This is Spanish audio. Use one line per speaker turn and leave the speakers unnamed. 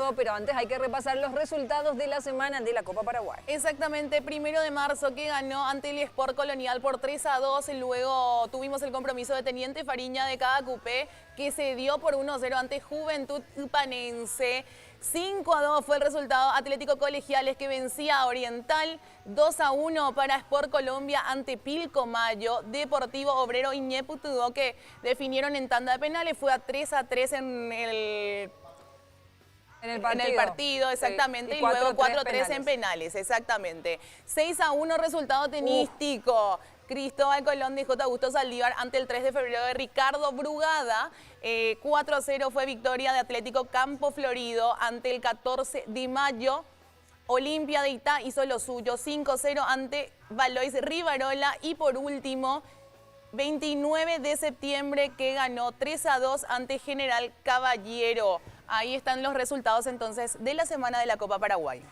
eso, pero antes hay que repasar los resultados de la semana de la Copa Paraguay.
Exactamente, 1 de marzo que ganó ante el Sport Colonial por 3-2, luego tuvimos el compromiso de Teniente Fariña de Cadacupé que se dio por 1-0 ante Juventud Ipanense. 5-2 fue el resultado. Atlético Colegiales que vencía a Oriental. 2-1 para Sport Colombia ante Pilcomayo. Deportivo Obrero y Ñeputudó que definieron en tanda de penales. Fue a 3-3 en el partido, exactamente,
sí.
y luego 4-3
penales.
en penales, exactamente. 6-1 resultado tenístico. Cristóbal Colón de J. Augusto Saldívar ante el 3 de febrero de Ricardo Brugada. 4-0 fue victoria de Atlético Campo Florido ante el 14 de mayo. Olimpia de Itá hizo lo suyo, 5-0 ante Valois Rivarola. Y por último, 29 de septiembre que ganó 3-2 ante General Caballero. Ahí están los resultados entonces de la semana de la Copa Paraguay.